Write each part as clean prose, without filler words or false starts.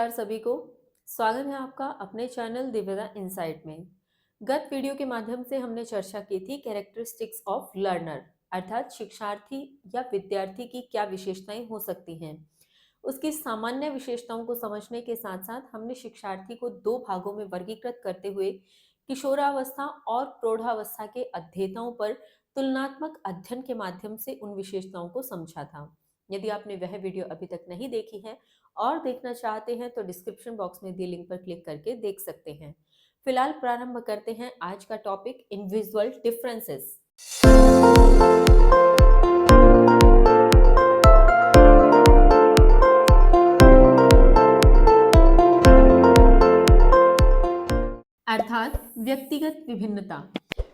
नमस्कार सभी को। स्वागत है आपका अपने चैनल दिव्यता इनसाइट में। गत वीडियो के माध्यम से हमने चर्चा की थी कैरेक्टरिस्टिक्स ऑफ लर्नर, अर्थात शिक्षार्थी या विद्यार्थी की क्या विशेषताएं हो सकती हैं। उसकी सामान्य विशेषताओं को समझने के साथ साथ हमने शिक्षार्थी को दो भागों में वर्गीकृत करते हुए किशोरावस्था और प्रौढ़ावस्था के अध्येताओं पर तुलनात्मक अध्ययन के माध्यम से उन विशेषताओं को समझा था। यदि आपने वह वीडियो अभी तक नहीं देखी है और देखना चाहते हैं तो डिस्क्रिप्शन बॉक्स में दी लिंक पर क्लिक करके देख सकते हैं। फिलहाल प्रारंभ करते हैं आज का टॉपिक इंडिविजुअल डिफरेंसेस। अर्थात व्यक्तिगत विभिन्नता।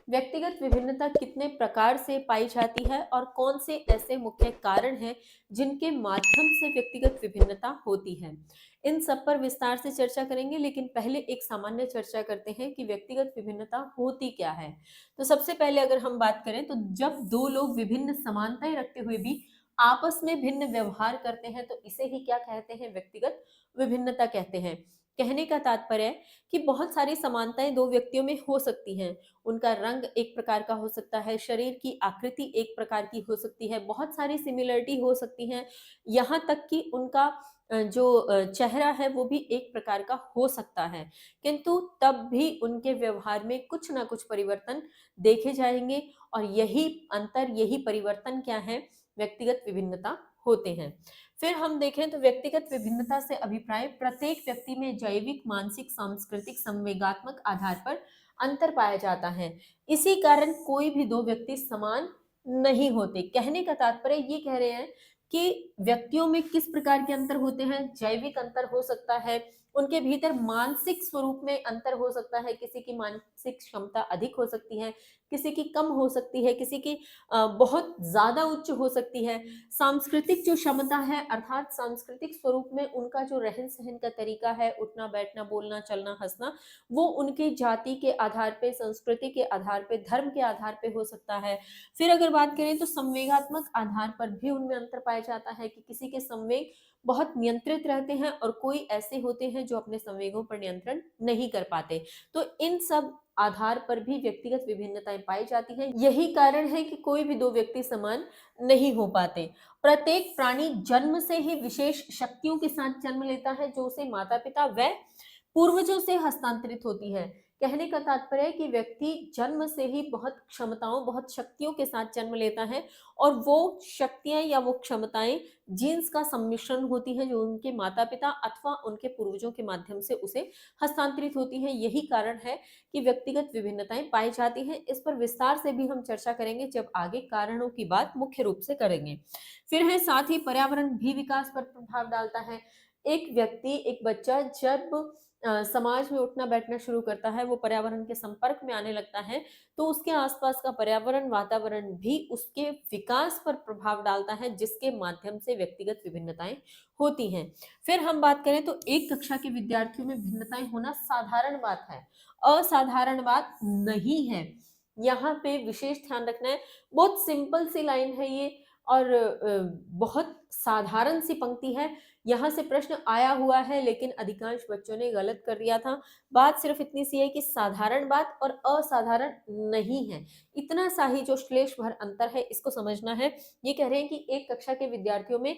व्यक्तिगत विभिन्नता कितने प्रकार से पाई जाती है और कौन से ऐसे मुख्य कारण हैं जिनके माध्यम से व्यक्तिगत विभिन्नता होती है, इन सब पर विस्तार से चर्चा करेंगे। लेकिन पहले एक सामान्य चर्चा करते हैं कि व्यक्तिगत विभिन्नता होती क्या है। तो सबसे पहले अगर हम बात करें तो जब दो लोग विभिन्न समानताएं रखते हुए भी आपस में भिन्न व्यवहार करते हैं तो इसे ही क्या कहते हैं, व्यक्तिगत विभिन्नता कहते हैं। कहने का तात्पर्य है कि बहुत सारी समानताएं दो व्यक्तियों में हो सकती हैं। उनका रंग एक प्रकार का हो सकता है, शरीर की आकृति एक प्रकार की हो सकती है, बहुत सारी सिमिलरिटी हो सकती हैं, यहाँ तक कि उनका जो चेहरा है वो भी एक प्रकार का हो सकता है। किंतु तब भी उनके व्यवहार में कुछ ना कुछ परिवर्तन देखे जाएंगे और यही अंतर, यही परिवर्तन क्या है, व्यक्तिगत विभिन्नता होते हैं। फिर हम देखें तो व्यक्तिगत विभिन्नता से अभिप्राय प्रत्येक व्यक्ति में जैविक, मानसिक, सांस्कृतिक, संवेगात्मक आधार पर अंतर पाया जाता है। इसी कारण कोई भी दो व्यक्ति समान नहीं होते। कहने का तात्पर्य ये कह रहे हैं कि व्यक्तियों में किस प्रकार के अंतर होते हैं। जैविक अंतर हो सकता है, उनके भीतर मानसिक स्वरूप में अंतर हो सकता है, किसी की मानसिक क्षमता अधिक हो सकती है, किसी की कम हो सकती है, किसी की बहुत ज्यादा उच्च हो सकती है। सांस्कृतिक जो क्षमता है, अर्थात सांस्कृतिक स्वरूप में उनका जो रहन सहन का तरीका है, उठना बैठना, बोलना चलना, हंसना, वो उनकी जाति के आधार पे, संस्कृति के आधार पे, धर्म के आधार पे हो सकता है। फिर अगर बात करें तो संवेगात्मक आधार पर भी उनमें अंतर पाया जाता है कि किसी के संवेग बहुत नियंत्रित रहते हैं और कोई ऐसे होते हैं जो अपने संवेगों पर नियंत्रण नहीं कर पाते। तो इन सब आधार पर भी व्यक्तिगत विभिन्नताएं पाई जाती हैं। यही कारण है कि कोई भी दो व्यक्ति समान नहीं हो पाते। प्रत्येक प्राणी जन्म से ही विशेष शक्तियों के साथ जन्म लेता है जो उसे माता पिता व पूर्वजों से हस्तांतरित होती है। कहने का तात्पर्य है कि व्यक्ति जन्म से ही बहुत क्षमताओं, बहुत शक्तियों के साथ जन्म लेता है और वो शक्तियां या वो क्षमताएं जीन्स का सम्मिश्रण होती हैं जो उनके माता पिता अथवा उनके पूर्वजों के माध्यम से उसे हस्तांतरित होती हैं। यही कारण है कि व्यक्तिगत विभिन्नताएं पाई जाती हैं। इस पर विस्तार से भी हम चर्चा करेंगे जब आगे कारणों की बात मुख्य रूप से करेंगे। फिर है साथ ही पर्यावरण भी विकास पर प्रभाव डालता है। एक व्यक्ति, एक बच्चा जब समाज में उठना बैठना शुरू करता है, वो पर्यावरण के संपर्क में आने लगता है, तो उसके आसपास का पर्यावरण, वातावरण भी उसके विकास पर प्रभाव डालता है, जिसके माध्यम से व्यक्तिगत विभिन्नताएं होती हैं। फिर हम बात करें तो एक कक्षा के विद्यार्थियों में भिन्नताएं होना साधारण बात है, असाधारण बात नहीं है। यहाँ पे विशेष ध्यान रखना है। बहुत सिंपल सी लाइन है ये और बहुत साधारण सी पंक्ति है। यहाँ से प्रश्न आया हुआ है लेकिन अधिकांश बच्चों ने गलत कर दिया था। बात सिर्फ इतनी सी है कि साधारण बात और असाधारण नहीं है, इतना सा ही जो श्लेष भर अंतर है इसको समझना है। ये कह रहे हैं कि एक कक्षा के विद्यार्थियों में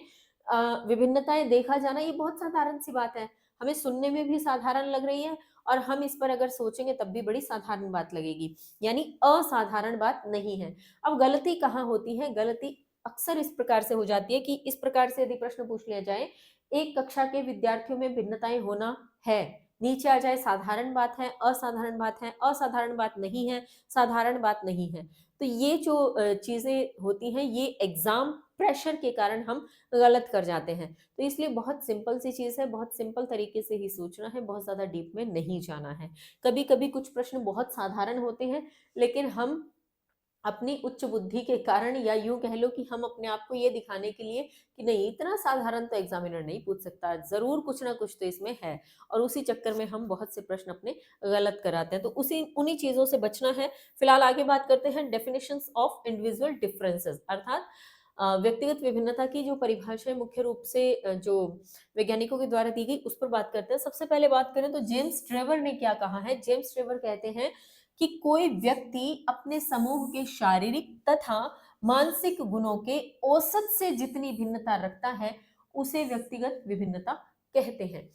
विभिन्नताएं देखा जाना ये बहुत साधारण सी बात है, हमें सुनने में भी साधारण लग रही है और हम इस पर अगर सोचेंगे तब भी बड़ी साधारण बात लगेगी, यानी असाधारण बात नहीं है। अब गलती कहाँ होती है? गलती अक्सर इस प्रकार से हो जाती है कि इस प्रकार से यदि प्रश्न पूछ लिया जाए, एक कक्षा के विद्यार्थियों में भिन्नताएं होना है, नीचे आ जाए साधारण बात है, असाधारण बात है, असाधारण बात नहीं है, साधारण बात नहीं है। तो ये जो चीजें होती हैं ये एग्जाम प्रेशर के कारण हम गलत कर जाते हैं। तो इसलिए बहुत सिंपल सी चीज है, बहुत सिंपल तरीके से ही सोचना है, बहुत ज्यादा डीप में नहीं जाना है। कभी कभी कुछ प्रश्न बहुत साधारण होते हैं लेकिन हम अपनी उच्च बुद्धि के कारण, या यूं कह लो कि हम अपने आप को ये दिखाने के लिए कि नहीं इतना साधारण तो एग्जामिनर नहीं पूछ सकता, जरूर कुछ ना कुछ तो इसमें है, और उसी चक्कर में हम बहुत से प्रश्न अपने गलत कराते हैं। तो उसी उन्हीं चीजों से बचना है। फिलहाल आगे बात करते हैं डेफिनेशंस ऑफ इंडिविजुअल डिफरेंसेस, अर्थात व्यक्तिगत विभिन्नता की जो परिभाषा है मुख्य रूप से जो वैज्ञानिकों के द्वारा दी गई उस पर बात करते हैं। सबसे पहले बात करें तो जेम्स ट्रेवर ने क्या कहा है। जेम्स ट्रेवर कहते हैं कि कोई व्यक्ति अपने समूह के शारीरिक तथा मानसिक गुणों के औसत से जितनी भिन्नता रखता है उसे व्यक्तिगत विभिन्नता कहते हैं।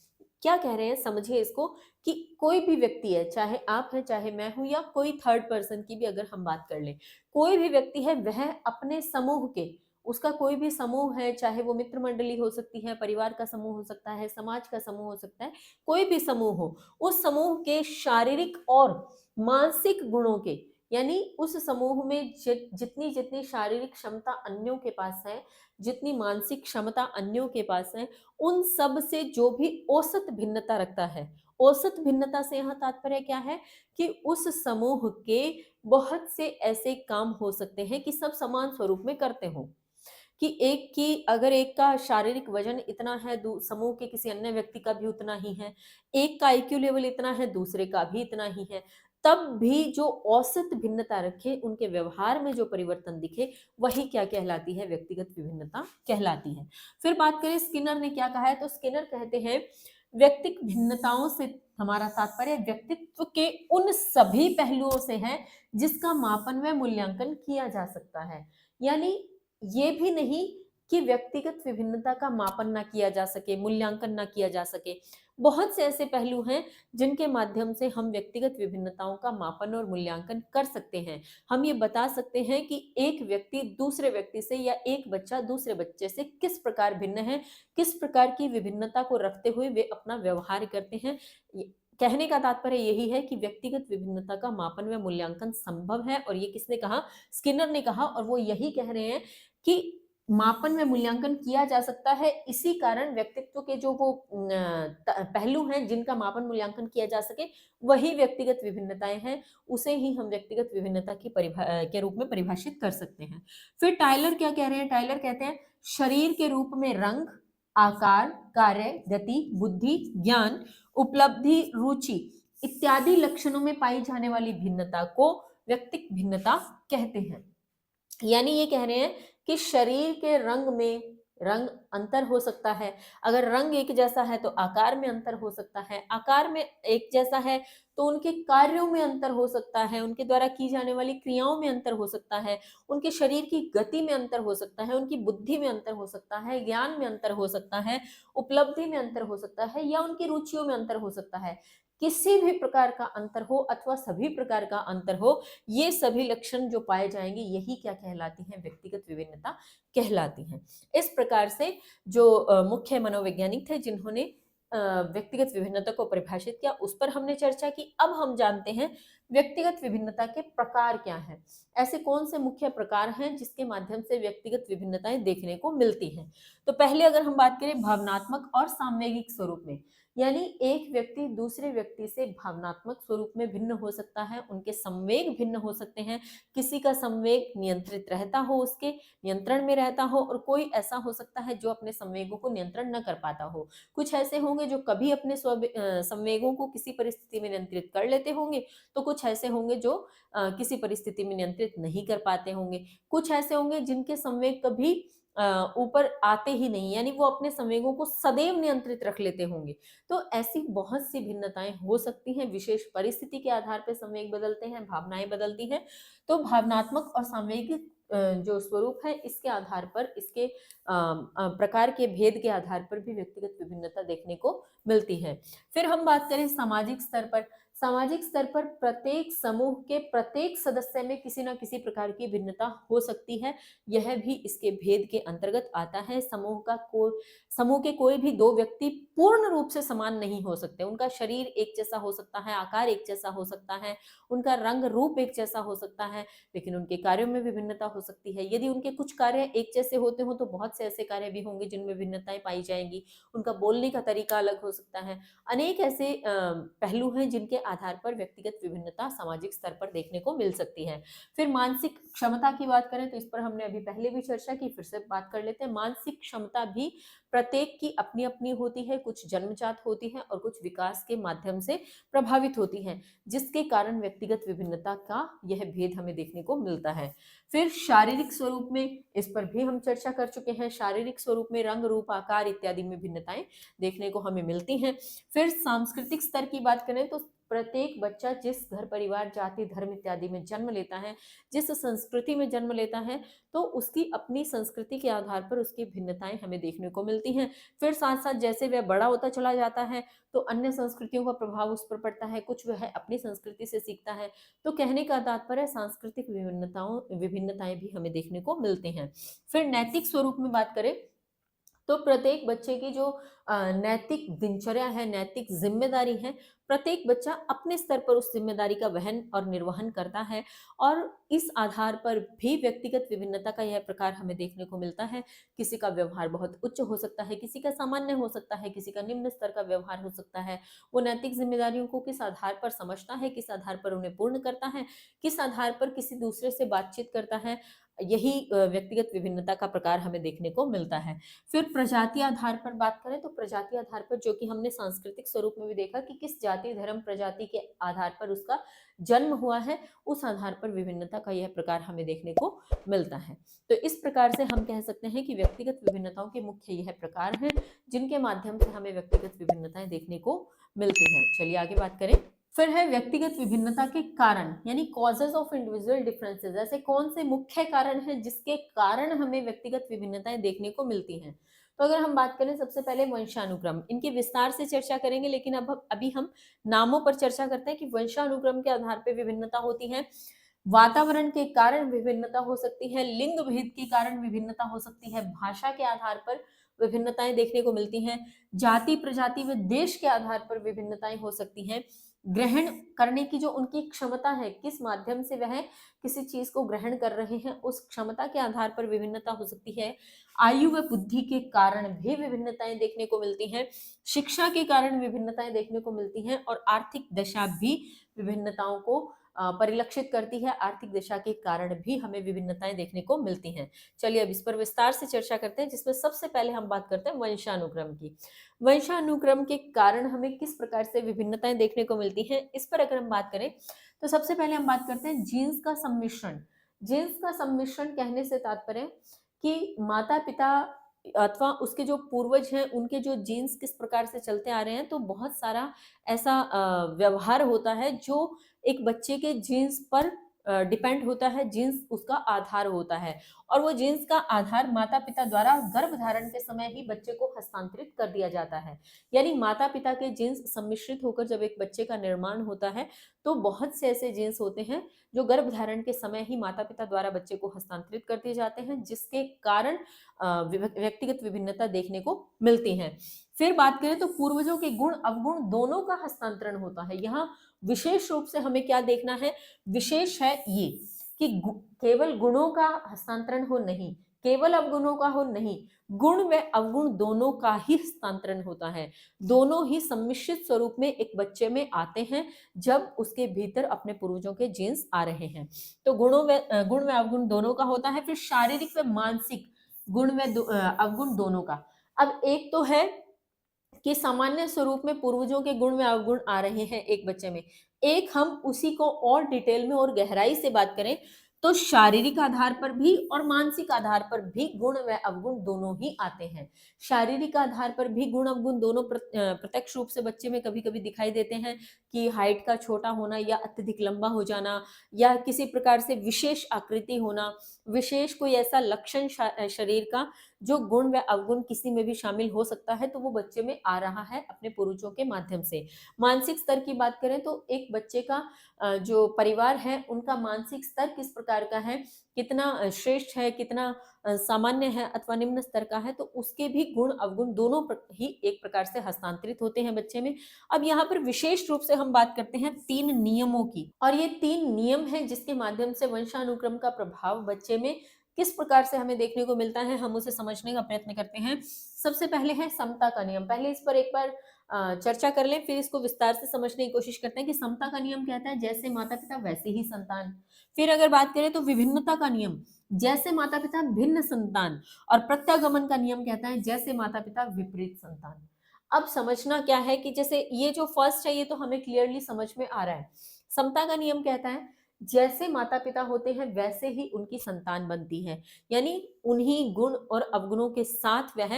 क्या कह रहे हैं समझिए इसको, कि कोई भी व्यक्ति है, चाहे आप हैं चाहे मैं हूं या कोई थर्ड पर्सन की भी अगर हम बात कर लें, कोई भी व्यक्ति है वह अपने समूह के, उसका कोई भी समूह है, चाहे वो मित्र मंडली हो सकती है, परिवार का समूह हो सकता है, समाज का समूह हो सकता है, कोई भी समूह हो, उस समूह के शारीरिक और मानसिक गुणों के, यानी उस समूह में जितनी जितनी शारीरिक क्षमता अन्यों के पास है, जितनी मानसिक क्षमता अन्यों के पास है, उन सब से जो भी औसत भिन्नता रखता है। औसत भिन्नता से यहाँ तात्पर्य क्या है, कि उस समूह के बहुत से ऐसे काम हो सकते हैं कि सब समान स्वरूप में करते हों, कि एक की अगर एक का शारीरिक वजन इतना है, समूह के किसी अन्य व्यक्ति का भी उतना ही है, एक का आईक्यू लेवल इतना है, दूसरे का भी इतना ही है, तब भी जो औसत भिन्नता रखे, उनके व्यवहार में जो परिवर्तन दिखे, वही क्या कहलाती है, व्यक्तिगत विभिन्नता कहलाती है। फिर बात करें स्किनर ने क्या कहा है, तो स्किनर कहते हैं व्यक्तिक भिन्नताओं से हमारा तात्पर्य व्यक्तित्व के उन सभी पहलुओं से है जिसका मापन व मूल्यांकन किया जा सकता है। यानी ये भी नहीं कि व्यक्तिगत विभिन्नता का मापन ना किया जा सके, मूल्यांकन ना किया जा सके। बहुत से ऐसे पहलू हैं जिनके माध्यम से हम व्यक्तिगत विभिन्नताओं का मापन और मूल्यांकन कर सकते हैं। हम ये बता सकते हैं कि एक व्यक्ति दूसरे व्यक्ति से या एक बच्चा दूसरे बच्चे से किस प्रकार भिन्न है, किस प्रकार की विभिन्नता को रखते हुए वे अपना व्यवहार करते हैं। कहने का तात्पर्य यही है कि व्यक्तिगत विभिन्नता का मापन व मूल्यांकन संभव है, और ये किसने कहा, स्किनर ने कहा, और वो यही कह रहे हैं कि मापन में मूल्यांकन किया जा सकता है। इसी कारण व्यक्तित्व के जो वो पहलू हैं जिनका मापन मूल्यांकन किया जा सके, वही व्यक्तिगत विभिन्नताएं हैं, उसे ही हम व्यक्तिगत विभिन्नता की के रूप में परिभाषित कर सकते हैं। फिर टाइलर क्या कह रहे हैं, टाइलर कहते हैं शरीर के रूप में रंग, आकार, कार्य, गति, बुद्धि, ज्ञान, उपलब्धि, रुचि इत्यादि लक्षणों में पाई जाने वाली भिन्नता को व्यक्तिक भिन्नता कहते हैं। यानी ये कह रहे हैं कि शरीर के रंग में रंग अंतर हो सकता है, अगर रंग एक जैसा है तो आकार में अंतर हो सकता है, आकार में एक जैसा है तो उनके कार्यों में अंतर हो सकता है, उनके द्वारा की जाने वाली क्रियाओं में अंतर हो सकता है, उनके शरीर की गति में अंतर हो सकता है, उनकी बुद्धि में अंतर हो सकता है, ज्ञान में अंतर हो सकता है, उपलब्धि में अंतर हो सकता है, या उनकी रुचियों में अंतर हो सकता है। किसी भी प्रकार का अंतर हो अथवा सभी प्रकार का अंतर हो, ये सभी लक्षण जो पाए जाएंगे यही क्या कहलाती हैं, व्यक्तिगत विभिन्नता कहलाती हैं। इस प्रकार से जो मुख्य मनोवैज्ञानिक थे जिन्होंने व्यक्तिगत विभिन्नता को परिभाषित किया, उस पर हमने चर्चा की। अब हम जानते हैं व्यक्तिगत विभिन्नता के प्रकार क्या हैं, ऐसे कौन से मुख्य प्रकार हैं जिसके माध्यम से व्यक्तिगत विभिन्नताएं देखने को मिलती हैं। तो पहले अगर हम बात करें भावनात्मक और सामवेगिक स्वरूप में, यानी एक व्यक्ति दूसरे व्यक्ति से भावनात्मक स्वरूप में भिन्न हो सकता है, उनके संवेग भिन्न हो सकते हैं, किसी का संवेग नियंत्रित रहता हो, उसके नियंत्रण में रहता हो, और कोई ऐसा हो सकता है जो अपने संवेगों को नियंत्रण न कर पाता हो। कुछ ऐसे होंगे जो कभी अपने संवेगों को किसी परिस्थिति में नियंत्रित कर लेते होंगे, तो कुछ ऐसे होंगे जो किसी परिस्थिति में नियंत्रित नहीं कर पाते होंगे। कुछ ऐसे होंगे जिनके संवेग कभी ऊपर आते ही नहीं, यानी वो अपने संवेगों को सदैव नियंत्रित रख लेते होंगे। तो ऐसी बहुत सी भिन्नताएं हो सकती हैं, विशेष परिस्थिति के आधार पर संवेग बदलते हैं, भावनाएं बदलती हैं। तो भावनात्मक और सामवेगिक जो स्वरूप है, इसके आधार पर, इसके प्रकार के भेद के आधार पर भी व्यक्तिगत विभिन्नता देखने को मिलती है। फिर हम बात करें सामाजिक स्तर पर, सामाजिक स्तर पर प्रत्येक समूह के प्रत्येक सदस्य में किसी न किसी प्रकार की भिन्नता हो सकती है, यह भी इसके भेद के अंतर्गत आता है। समूह के कोई भी दो व्यक्ति पूर्ण रूप से समान नहीं हो सकते, उनका शरीर एक जैसा हो सकता है, आकार एक जैसा हो सकता है, उनका रंग रूप एक जैसा हो सकता है, लेकिन उनके कार्यों में भी भिन्नता हो सकती है। यदि उनके कुछ कार्य एक जैसे होते हो तो बहुत से ऐसे कार्य भी होंगे जिनमें भिन्नताएं पाई जाएंगी, उनका बोलने का तरीका अलग हो सकता है। अनेक ऐसे पहलू हैं जिनके आधार पर व्यक्तिगत विभिन्नता सामाजिक स्तर पर देखने को मिल सकती है। फिर मानसिक क्षमता की बात करें तो इस पर हमने अभी पहले भी चर्चा की, फिर से बात कर लेते हैं। मानसिक क्षमता भी प्रत्येक की अपनी अपनी होती है, कुछ जन्मजात होती है और कुछ विकास के माध्यम से प्रभावित होती है, जिसके कारण व्यक्तिगत विभिन्नता का यह भेद हमें देखने को मिलता है। फिर शारीरिक स्वरूप में, इस पर भी हम चर्चा कर चुके हैं। शारीरिक स्वरूप में रंग, रूप, आकार इत्यादि में भिन्नताएं देखने को हमें मिलती हैं। फिर सांस्कृतिक स्तर की बात करें तो प्रत्येक बच्चा जिस घर, परिवार, जाति, धर्म इत्यादि में जन्म लेता है, जिस संस्कृति में जन्म लेता है, तो उसकी अपनी संस्कृति के आधार पर उसकी भिन्नताएं हमें देखने को मिलती हैं। फिर साथ साथ जैसे वह बड़ा होता चला जाता है तो अन्य संस्कृतियों का प्रभाव उस पर पड़ता है, कुछ वह अपनी संस्कृति से सीखता है। तो कहने का तात्पर्य सांस्कृतिक विभिन्नताएं भी हमें देखने को मिलती हैं। फिर नैतिक स्वरूप में बात करें तो प्रत्येक बच्चे की जो नैतिक दिनचर्या है, नैतिक जिम्मेदारी है, प्रत्येक बच्चा अपने स्तर पर उस जिम्मेदारी का वहन और निर्वहन करता है और इस आधार पर भी व्यक्तिगत विभिन्नता का यह प्रकार हमें देखने को मिलता है। किसी का व्यवहार बहुत उच्च हो सकता है, किसी का सामान्य हो सकता है, किसी का निम्न स्तर का व्यवहार हो सकता है। वो नैतिक जिम्मेदारियों को किस आधार पर समझता है, किस आधार पर उन्हें पूर्ण करता है, किस आधार पर किसी दूसरे से बातचीत करता है, यही व्यक्तिगत विभिन्नता का प्रकार हमें देखने को मिलता है। फिर प्रजाति आधार पर बात करें तो प्रजाति आधार पर, जो कि हमने सांस्कृतिक स्वरूप में भी देखा कि किस जाति, धर्म, प्रजाति के आधार पर उसका जन्म हुआ है, उस आधार पर विभिन्नता का यह प्रकार हमें देखने को मिलता है। तो इस प्रकार से हम कह सकते हैं कि व्यक्तिगत विभिन्नताओं के मुख्य यह प्रकार हैं जिनके माध्यम से हमें व्यक्तिगत विभिन्नताएं देखने को मिलती हैं। चलिए आगे बात करें। फिर है व्यक्तिगत विभिन्नता के कारण, यानी कॉजेज ऑफ इंडिविजुअल डिफरेंसेस। ऐसे कौन से मुख्य कारण हैं जिसके कारण हमें व्यक्तिगत विभिन्नताएं देखने को मिलती हैं। तो अगर हम बात करें, सबसे पहले वंशानुक्रम, इनकी विस्तार से चर्चा करेंगे, लेकिन अब अभी हम नामों पर चर्चा करते हैं कि वंशानुक्रम के आधार पर विभिन्नता होती है। वातावरण के कारण विभिन्नता हो सकती है, लिंग भेद के कारण विभिन्नता हो सकती है, भाषा के आधार पर विभिन्नताएं देखने को मिलती हैं, जाति, प्रजाति व देश के आधार पर विभिन्नताएं हो सकती हैं, ग्रहण करने की जो उनकी क्षमता है, किस माध्यम से वह किसी चीज को ग्रहण कर रहे हैं, उस क्षमता के आधार पर विभिन्नता हो सकती है, आयु व बुद्धि के कारण भी विभिन्नताएं देखने को मिलती हैं, शिक्षा के कारण विभिन्नताएं देखने को मिलती हैं और आर्थिक दशा भी विभिन्नताओं को परिलक्षित करती है। आर्थिक दशा के कारण भी हमें विभिन्नताएं देखने को मिलती हैं। चलिए अब इस पर विस्तार से चर्चा करते हैं, जिसमें सबसे पहले हम बात करते हैं वंशानुक्रम की। वंशानुक्रम के कारण हमें किस प्रकार से विभिन्नताएं देखने को मिलती हैं, इस पर अगर हम बात करें तो सबसे पहले हम बात करते हैं जीन्स का सम्मिश्रण। जीन्स का सम्मिश्रण कहने से तात्पर्य कि माता पिता अथवा उसके जो पूर्वज हैं उनके जो जीन्स किस प्रकार से चलते आ रहे हैं, तो बहुत सारा ऐसा व्यवहार होता है जो एक बच्चे के जीन्स पर डिपेंड होता है, जीन्स उसका आधार होता है और वो जीन्स का आधार माता पिता द्वारा गर्भ धारण के समय ही बच्चे को हस्तांतरित कर दिया जाता है। यानी माता पिता के जीन्स सम्मिश्रित होकर जब एक बच्चे का निर्माण होता है तो बहुत से ऐसे जीन्स होते हैं जो गर्भ धारण के समय ही माता पिता द्वारा बच्चे को हस्तांतरित कर दिए जाते हैं, जिसके कारण व्यक्तिगत विभिन्नता देखने को मिलती है। फिर बात करें तो पूर्वजों के गुण अवगुण दोनों का हस्तांतरण होता है। यहाँ विशेष रूप से हमें क्या देखना है, विशेष है ये कि केवल गुणों का हस्तांतरण हो नहीं, केवल अवगुणों का हो नहीं, गुण व अवगुण दोनों का ही हस्तांतरण होता है। दोनों ही सम्मिश्रित स्वरूप में एक बच्चे में आते हैं जब उसके भीतर अपने पूर्वजों के जीन्स आ रहे हैं। तो गुण व अवगुण दोनों का होता है। फिर शारीरिक व मानसिक गुण व अवगुण दोनों का। अब एक तो है कि सामान्य स्वरूप में पूर्वजों के गुण व अवगुण आ रहे हैं एक बच्चे में, एक हम उसी को और डिटेल में और गहराई से बात करें तो शारीरिक आधार पर भी और मानसिक आधार पर भी गुण व अवगुण दोनों ही आते हैं। शारीरिक आधार पर भी गुण अवगुण दोनों प्रत्यक्ष रूप से बच्चे में कभी कभी दिखाई देते हैं कि हाइट का छोटा होना या अत्यधिक लंबा हो जाना या किसी प्रकार से विशेष आकृति होना, विशेष कोई ऐसा लक्षण शरीर का जो गुण व अवगुण किसी में भी शामिल हो सकता है, तो वो बच्चे में आ रहा है अपने पूर्वजों के माध्यम से। मानसिक स्तर की बात करें तो एक बच्चे का जो परिवार है उनका मानसिक स्तर किस प्रकार का है, कितना श्रेष्ठ है, कितना सामान्य है अथवा निम्न स्तर का है, तो उसके भी गुण अवगुण दोनों ही एक प्रकार से हस्तांतरित होते हैं बच्चे में। अब यहाँ पर विशेष रूप से हम बात करते हैं 3 नियमों की, और ये 3 नियम हैं जिसके माध्यम से वंशानुक्रम का प्रभाव बच्चे में किस प्रकार से हमें देखने को मिलता है, हम उसे समझने का प्रयत्न करते हैं। सबसे पहले है समता का नियम। पहले इस पर एक बार चर्चा कर लें, फिर इसको विस्तार से समझने की कोशिश करते हैं कि समता का नियम कहता है जैसे माता पिता वैसे ही संतान। फिर अगर बात करें तो विभिन्नता का नियम, जैसे माता पिता भिन्न संतान। और प्रत्यागमन का नियम कहता है जैसे माता पिता विपरीत संतान। अब समझना क्या है कि जैसे ये जो फर्स्ट है ये तो हमें क्लियरली समझ में आ रहा है। समता का नियम कहता है जैसे माता पिता होते हैं वैसे ही उनकी संतान बनती है, यानी उन्हीं गुण और अवगुणों के साथ वह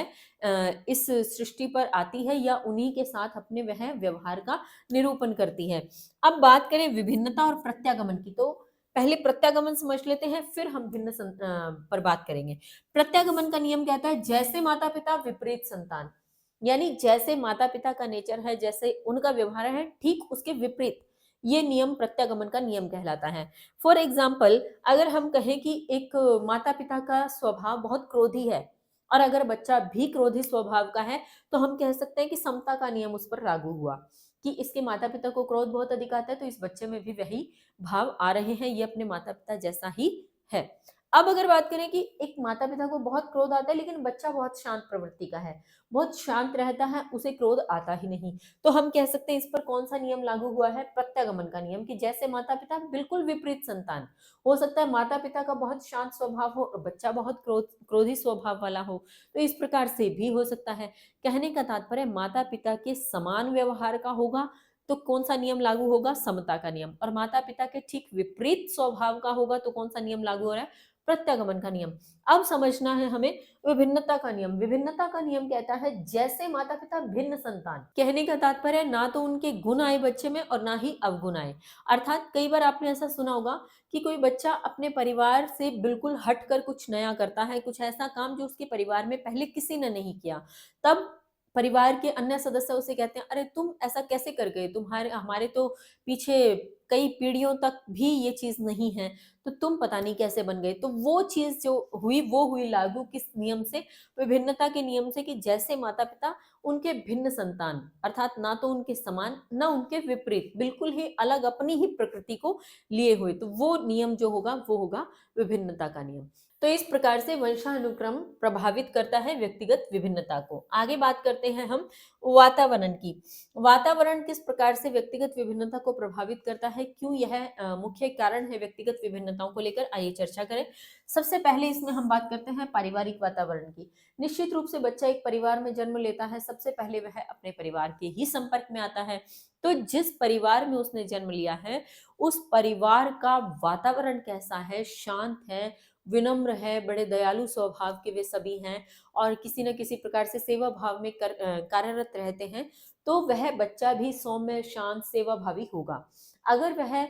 इस सृष्टि पर आती है या उन्हीं के साथ अपने वह व्यवहार का निरूपण करती है। अब बात करें विभिन्नता और प्रत्यागमन की, तो पहले प्रत्यागमन समझ लेते हैं, फिर हम पर बात करेंगे। प्रत्यागमन का नियम कहता है जैसे माता पिता विपरीत संतान, यानी जैसे माता पिता का नेचर है, जैसे उनका व्यवहार है, ठीक उसके विपरीत ये नियम प्रत्यागमन का नियम कहलाता है। फॉर एग्जाम्पल, अगर हम कहें कि एक माता पिता का स्वभाव बहुत क्रोधी है और अगर बच्चा भी क्रोधी स्वभाव का है, तो हम कह सकते हैं कि समता का नियम उस पर लागू हुआ कि इसके माता पिता को क्रोध बहुत अधिक आता है, तो इस बच्चे में भी वही भाव आ रहे हैं, ये अपने माता पिता जैसा ही है। अब अगर बात करें कि एक माता पिता को बहुत क्रोध आता है लेकिन बच्चा बहुत शांत प्रवृत्ति का है, बहुत शांत रहता है, उसे क्रोध आता ही नहीं, तो हम कह सकते हैं इस पर कौन सा नियम लागू हुआ है? प्रत्यागमन का नियम, कि जैसे माता पिता बिल्कुल विपरीत संतान। हो सकता है माता पिता का बहुत शांत स्वभाव हो और बच्चा बहुत क्रोधी स्वभाव वाला हो, तो इस प्रकार से भी हो सकता है। कहने का तात्पर्य माता पिता के समान व्यवहार का होगा तो कौन सा नियम लागू होगा? समता का नियम। और माता पिता के ठीक विपरीत स्वभाव का होगा तो कौन सा नियम लागू हो रहा है? प्रत्यागमन का नियम। अब समझना है हमें विभिन्नता का नियम। विभिन्नता का नियम कहता है जैसे माता पिता भिन्न संतान। कहने का तात्पर्य ना तो उनके गुण आए बच्चे में और ना ही अवगुण आए। अर्थात कई बार आपने ऐसा सुना होगा कि कोई बच्चा अपने परिवार से बिल्कुल हटकर कुछ नया करता है, कुछ ऐसा काम जो उसके परिवार में पहले किसी ने नहीं किया, तब परिवार के अन्य सदस्य उसे कहते हैं, अरे तुम ऐसा कैसे कर गए, तुम्हारे हमारे तो पीछे कई पीढ़ियों तक भी ये चीज नहीं है, तो तुम पता नहीं कैसे बन गए। तो वो चीज जो हुई वो हुई लागू किस नियम से? विभिन्नता के नियम से, कि जैसे माता पिता उनके भिन्न संतान, अर्थात ना तो उनके समान ना उनके विपरीत, बिल्कुल ही अलग अपनी ही प्रकृति को लिए हुए, तो वो नियम जो होगा वो होगा विभिन्नता का नियम। तो इस प्रकार से वंशानुक्रम प्रभावित करता है व्यक्तिगत विभिन्नता को। आगे बात करते हैं हम वातावरण की। वातावरण किस प्रकार से व्यक्तिगत विभिन्नता को प्रभावित करता है, क्यों यह मुख्य कारण है व्यक्तिगत विभिन्नताओं को लेकर, आइए चर्चा करें। सबसे पहले इसमें हम बात करते हैं पारिवारिक वातावरण की। निश्चित रूप से बच्चा एक परिवार में जन्म लेता है, सबसे पहले वह अपने परिवार के ही संपर्क में आता है। तो जिस परिवार में उसने जन्म लिया है उस परिवार का वातावरण कैसा है? शांत है, विनम्र है, बड़े दयालु स्वभाव के वे सभी हैं और किसी न किसी प्रकार से सेवा भाव में कार्यरत रहते हैं, तो वह बच्चा भी सौम्य, शांत, सेवा भावी होगा। अगर वह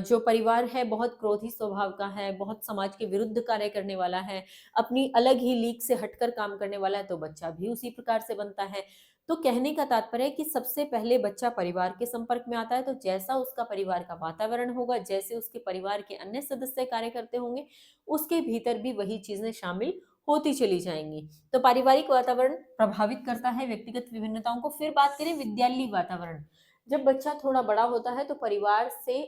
जो परिवार है बहुत क्रोधी स्वभाव का है, बहुत समाज के विरुद्ध कार्य करने वाला है, अपनी अलग ही लीग से हटकर काम करने वाला है, तो बच्चा भी उसी प्रकार से बनता है। तो कहने का तात्पर्य है कि सबसे पहले बच्चा परिवार के संपर्क में आता है, तो जैसा उसका परिवार का वातावरण होगा, जैसे उसके परिवार के अन्य सदस्य कार्य करते होंगे, उसके भीतर भी वही चीजें शामिल होती चली जाएंगी। तो पारिवारिक वातावरण प्रभावित करता है व्यक्तिगत विभिन्नताओं को। फिर बात करें विद्यालयी वातावरण। जब बच्चा थोड़ा बड़ा होता है तो परिवार से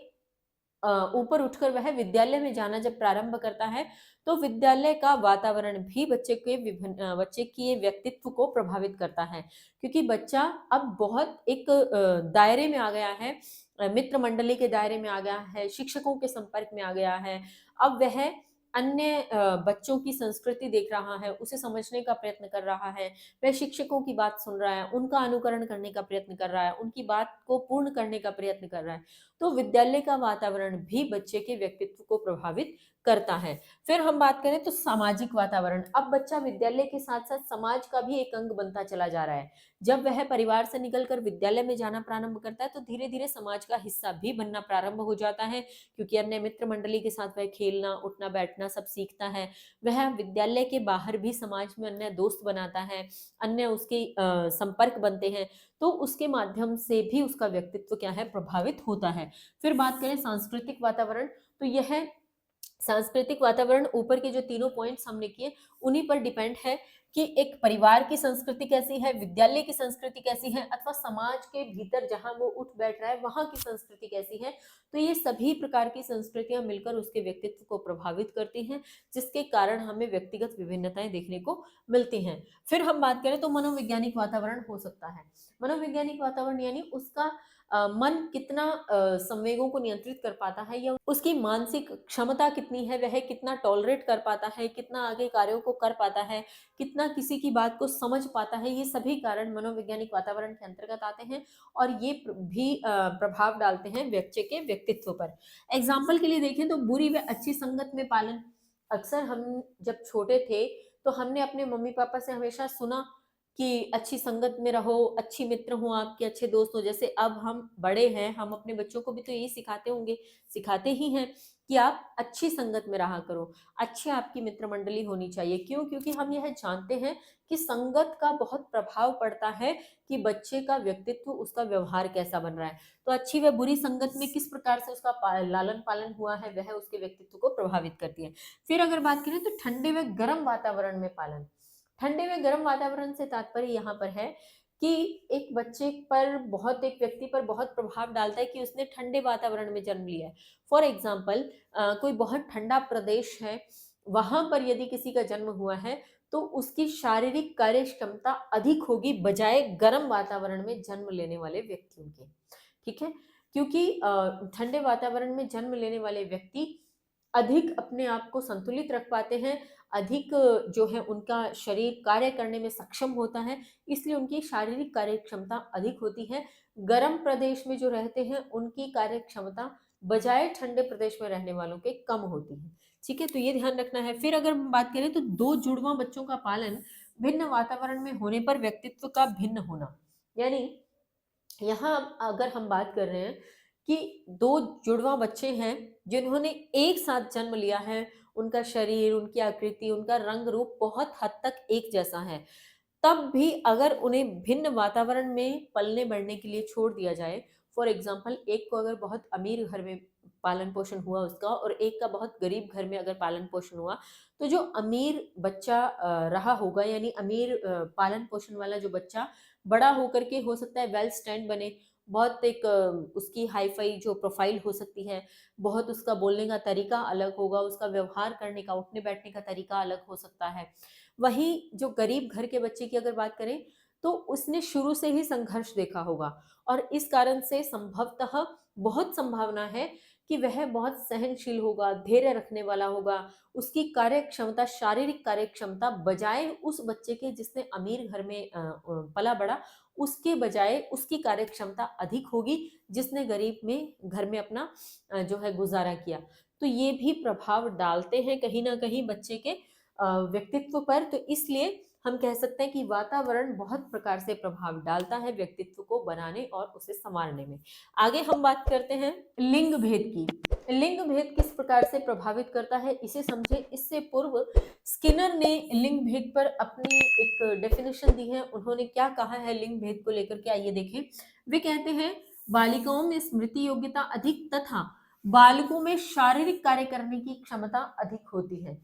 ऊपर उठकर वह विद्यालय में जाना जब प्रारंभ करता है, तो विद्यालय का वातावरण भी बच्चे के व्यक्तित्व को प्रभावित करता है, क्योंकि बच्चा अब बहुत एक दायरे में आ गया है, मित्र मंडली के दायरे में आ गया है, शिक्षकों के संपर्क में आ गया है। अब वह अन्य बच्चों की संस्कृति देख रहा है, उसे समझने का प्रयत्न कर रहा है, वह शिक्षकों की बात सुन रहा है, उनका अनुकरण करने का प्रयत्न कर रहा है, उनकी बात को पूर्ण करने का प्रयत्न कर रहा है। तो विद्यालय का वातावरण भी बच्चे के व्यक्तित्व को प्रभावित करता है। फिर हम बात करें तो सामाजिक वातावरण। अब बच्चा विद्यालय के साथ साथ समाज का भी एक अंग बनता चला जा रहा है। जब वह परिवार से निकलकर विद्यालय में जाना प्रारंभ करता है तो धीरे धीरे समाज का हिस्सा भी बनना प्रारंभ हो जाता है, क्योंकि अन्य मित्र मंडली के साथ वह खेलना, उठना बैठना सब सीखता है। वह विद्यालय के बाहर भी समाज में अन्य दोस्त बनाता है, अन्य उसके संपर्क बनते हैं, तो उसके माध्यम से भी उसका व्यक्तित्व क्या है? प्रभावित होता है। फिर बात करें सांस्कृतिक वातावरण, तो यह सांस्कृतिक वातावरण ऊपर के जो तीनों पॉइंट्स हमने किए उन्हीं पर डिपेंड है। कि एक परिवार की संस्कृति कैसी है, विद्यालय की संस्कृति कैसी है, अथवा समाज के भीतर जहाँ वो उठ बैठ रहा है वहाँ की संस्कृति कैसी है। तो ये सभी प्रकार की संस्कृतियाँ मिलकर उसके व्यक्तित्व को प्रभावित करती हैं, जिसके कारण हमें व्यक्तिगत विभिन्नताएं देखने को मिलती हैं। फिर हम बात करें तो मनोवैज्ञानिक वातावरण हो सकता है। मनोवैज्ञानिक वातावरण यानी उसका मन कितना संवेगों को नियंत्रित कर पाता है, या उसकी मानसिक क्षमता कितनी है, वह कितना टॉलरेट कर पाता है, कितना आगे कार्यों को कर पाता है, कितना किसी की बात को समझ पाता है। ये सभी कारण मनोवैज्ञानिक वातावरण के अंतर्गत आते हैं और ये भी प्रभाव डालते हैं व्यक्ति के व्यक्तित्व पर। एग्जाम्पल के लिए देखें तो बुरी व अच्छी संगत में पालन। अक्सर हम जब छोटे थे तो हमने अपने मम्मी पापा से हमेशा सुना कि अच्छी संगत में रहो, अच्छी मित्र हो आपके, अच्छे दोस्त हो। जैसे अब हम बड़े हैं, हम अपने बच्चों को भी तो यही सिखाते होंगे, सिखाते ही हैं कि आप अच्छी संगत में रहा करो, अच्छी आपकी मित्र मंडली होनी चाहिए। क्यों? क्योंकि हम यह जानते हैं कि संगत का बहुत प्रभाव पड़ता है कि बच्चे का व्यक्तित्व, उसका व्यवहार कैसा बन रहा है। तो अच्छी व बुरी संगत में किस प्रकार से उसका लालन पालन हुआ है, वह उसके व्यक्तित्व को प्रभावित करती है। फिर अगर बात करें तो ठंडे व गर्म वातावरण में पालन। ठंडे में गर्म वातावरण से तात्पर्य यहाँ पर है कि एक बच्चे पर बहुत, एक व्यक्ति पर बहुत प्रभाव डालता है कि उसने ठंडे वातावरण में जन्म लिया है। फॉर एग्जाम्पल, कोई बहुत ठंडा प्रदेश है, वहां पर यदि किसी का जन्म हुआ है तो उसकी शारीरिक कार्य क्षमता अधिक होगी बजाय गर्म वातावरण में जन्म लेने वाले व्यक्तियों के। ठीक है, क्योंकि ठंडे वातावरण में जन्म लेने वाले व्यक्ति अधिक अपने आप को संतुलित रख पाते हैं, अधिक जो है उनका शरीर कार्य करने में सक्षम होता है, इसलिए उनकी शारीरिक कार्य क्षमता अधिक होती है। गर्म प्रदेश में जो रहते हैं उनकी कार्य क्षमता बजाय ठंडे प्रदेश में रहने वालों के कम होती है। ठीक है, तो ये ध्यान रखना है। फिर अगर हम बात करें तो दो जुड़वा बच्चों का पालन भिन्न वातावरण में होने पर व्यक्तित्व का भिन्न होना। यानी यहाँ अगर हम बात कर रहे हैं कि दो जुड़वा बच्चे हैं जिन्होंने एक साथ जन्म लिया है, उनका शरीर, उनकी आकृति, उनका रंग रूप बहुत हद तक एक जैसा है, तब भी अगर उन्हें भिन्न वातावरण में पलने बढ़ने के लिए छोड़ दिया जाए, फॉर एग्जाम्पल एक को अगर बहुत अमीर घर में पालन पोषण हुआ उसका और एक का बहुत गरीब घर में अगर पालन पोषण हुआ, तो जो अमीर बच्चा रहा होगा, यानी अमीर पालन पोषण वाला जो बच्चा बड़ा होकर के हो सकता है वेल स्टैंड बने, बहुत एक उसकी हाई फाई जो प्रोफाइल हो सकती है, बहुत उसका बोलने का तरीका अलग होगा, उसका व्यवहार करने का, उठने बैठने का तरीका अलग हो सकता है। वहीं जो गरीब घर के बच्चे की अगर बात करें तो उसने शुरू से ही संघर्ष देखा होगा और इस कारण से संभवतः बहुत संभावना है कि वह बहुत सहनशील होगा, धैर्य रखने वाला होगा। उसकी कार्य क्षमता, शारीरिक कार्य क्षमता बजाय उस बच्चे के जिसने अमीर घर में पला बड़ा, उसके बजाय उसकी कार्य क्षमता अधिक होगी जिसने गरीब में घर में अपना जो है गुजारा किया। तो ये भी प्रभाव डालते हैं कहीं ना कहीं बच्चे के व्यक्तित्व पर। तो इसलिए हम कह सकते हैं कि वातावरण बहुत प्रकार से प्रभाव डालता है व्यक्तित्व को बनाने और उसे संवारने में। आगे हम बात करते हैं लिंग भेद की। लिंग भेद किस प्रकार से प्रभावित करता है इसे समझे। इससे पूर्व स्किनर ने लिंग भेद पर अपनी एक डेफिनेशन दी है। उन्होंने क्या कहा है लिंग भेद को लेकर के, आइए देखें। वे कहते हैं बालिकाओं में स्मृति योग्यता अधिक तथा बालकों में शारीरिक कार्य करने की क्षमता अधिक होती है।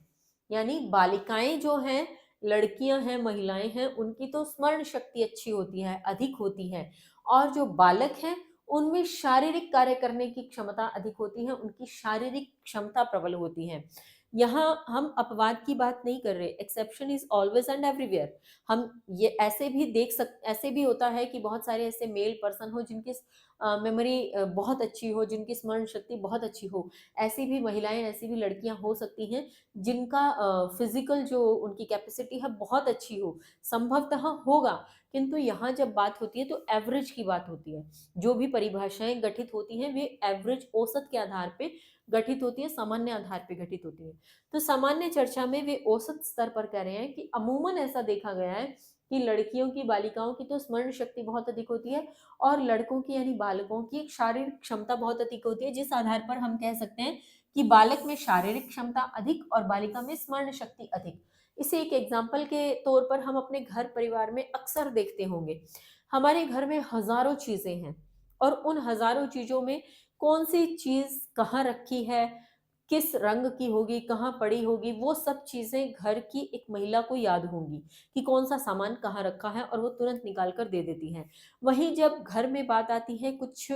यानी बालिकाएं जो हैं, लड़कियां हैं, महिलाएं हैं, उनकी तो स्मरण शक्ति अच्छी होती है, अधिक होती है, और जो बालक हैं उनमें शारीरिक कार्य करने की क्षमता अधिक होती है, उनकी शारीरिक क्षमता प्रबल होती है। यहाँ हम अपवाद की बात नहीं कर रहे, exception is always and everywhere. हम ये ऐसे भी ऐसे भी होता है कि बहुत सारे ऐसे मेल पर्सन हो जिनकी मेमोरी बहुत अच्छी हो, जिनकी स्मरण शक्ति बहुत अच्छी हो। ऐसी भी महिलाएं, ऐसी भी लड़कियां हो सकती हैं जिनका फिजिकल जो उनकी कैपेसिटी है बहुत अच्छी हो, संभवतः होगा। किंतु यहाँ जब बात होती है तो एवरेज की बात होती है। जो भी परिभाषाएं गठित होती हैं वे एवरेज, औसत के आधार पे गठित होती है, सामान्य आधार पे घटित होती है। तो सामान्य चर्चा में वे औसत स्तर पर कह रहे हैं कि अमूमन ऐसा देखा गया है कि लड़कियों की, बालिकाओं की तो स्मरण शक्ति बहुत अधिक होती है और लड़कों की यानी बालकों की शारीरिक क्षमता बहुत अधिक होती है, जिस आधार पर हम कह सकते हैं कि बालक में शारीरिक क्षमता अधिक और बालिका में स्मरण शक्ति अधिक। इसे एक एग्जाम्पल के तौर पर हम अपने घर परिवार में अक्सर देखते होंगे। हमारे घर में हजारों चीजें हैं और उन हजारों चीजों में कौन सी चीज कहाँ रखी है, किस रंग की होगी, कहाँ पड़ी होगी, वो सब चीज़ें घर की एक महिला को याद होंगी कि कौन-सा सामान कहाँ रखा है और वो तुरंत निकाल कर दे देती हैं। वहीं जब घर में बात आती है कुछ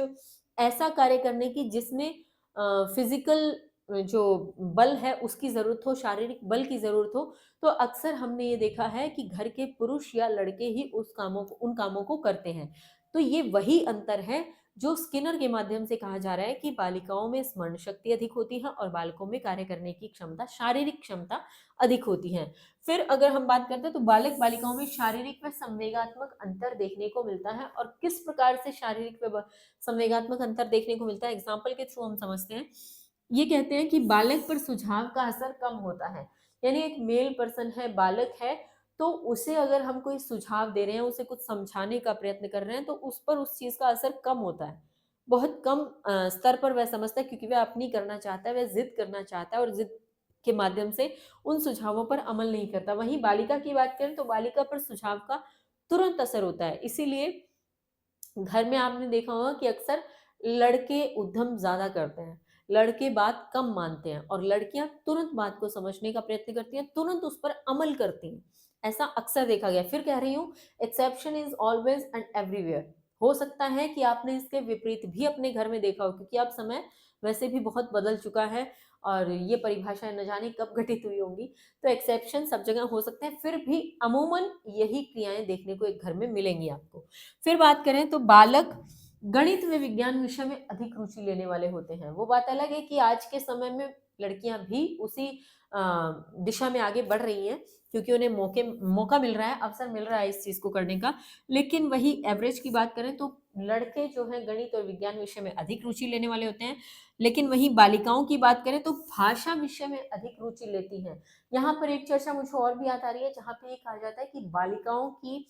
ऐसा कार्य करने की जिसमें फ़िज़िकल जो बल है उसकी ज़रूरत हो, शारीरिक बल की ज़रूरत हो, तो अक्सर हमने ये देखा है कि घर के पुरुष या लड़के ही उन कामों को करते हैं। तो ये वही अंतर है जो स्किनर के माध्यम से कहा जा रहा है कि बालिकाओं में स्मरण शक्ति अधिक होती है और बालकों में कार्य करने की क्षमता, शारीरिक क्षमता अधिक होती है। फिर अगर हम बात करते हैं तो बालक बालिकाओं में शारीरिक व संवेगात्मक अंतर देखने को मिलता है और किस प्रकार से शारीरिक व संवेगात्मक अंतर देखने को मिलता है, एग्जाम्पल के थ्रू हम समझते हैं। ये कहते हैं कि बालक पर सुझाव का असर कम होता है, यानी एक मेल पर्सन है, बालक है, तो उसे अगर हम कोई सुझाव दे रहे हैं, उसे कुछ समझाने का प्रयत्न कर रहे हैं, तो उस पर उस चीज़ का असर कम होता है। बहुत कम स्तर पर वह समझता है क्योंकि वह अपनी करना चाहता है, वह ज़िद करना चाहता है और ज़िद के माध्यम से उन सुझावों पर अमल नहीं करता। वहीं बालिका की बात करें तो बालिका पर सुझाव का तुरंत असर होता है। इसीलिए घर में आपने देखा होगा कि अक्सर लड़के उद्यम ज़्यादा करते हैं, लड़के बात कम मानते हैं और लड़कियाँ तुरंत बात को समझने का प्रयत्न करती हैं, तुरंत उस पर अमल करती हैं। ऐसा अक्सर देखा गया है। फिर कह रही हूँ, exception is always and everywhere. हो सकता है कि आपने इसके विपरीत भी अपने घर में देखा हो क्योंकि अब समय वैसे भी बहुत बदल चुका है और ये परिभाषाएँ न जाने कब घटित हुई होंगी। तो एक्सेप्शन सब जगह हो सकते हैं, फिर भी अमूमन यही क्रियाएँ देखने को एक घर में मिलेंगी आपको। फिर बात करें तो बालक गणित में विज्ञान विषय में अधिक रुचि लेने वाले होते हैं। वो बात अलग है कि आज के समय में लड़कियां भी उसी अ, दिशा में आगे बढ़ रही हैं क्योंकि उन्हें मौका मिल रहा है, अवसर मिल रहा है इस चीज को करने का। लेकिन वही एवरेज की बात करें तो लड़के जो हैं गणित और विज्ञान विषय में अधिक रुचि लेने वाले होते हैं। लेकिन वही बालिकाओं की बात करें तो भाषा विषय में अधिक रुचि लेती हैं। यहाँ पर एक चर्चा मुझे और भी याद आ रही है जहाँ पे ये कहा जाता है कि बालिकाओं की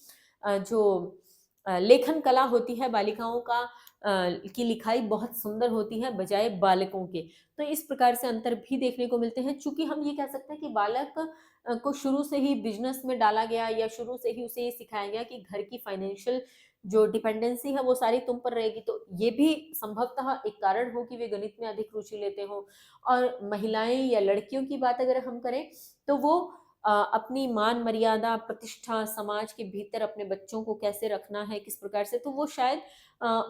जो लेखन कला होती है, बालिकाओं का की लिखाई बहुत सुंदर होती है बजाय बालकों के। तो इस प्रकार से अंतर भी देखने को मिलते हैं। चूँकि हम ये कह सकते हैं कि बालक को शुरू से ही बिज़नेस में डाला गया या शुरू से ही उसे ये सिखाया गया कि घर की फाइनेंशियल जो डिपेंडेंसी है वो सारी तुम पर रहेगी। तो ये भी संभवतः एक कारण हो कि वे गणित में अधिक रुचि लेते हों। और महिलाएँ या लड़कियों की बात अगर हम करें तो वो अपनी मान मर्यादा, प्रतिष्ठा, समाज के भीतर अपने बच्चों को कैसे रखना है, किस प्रकार से, तो वो शायद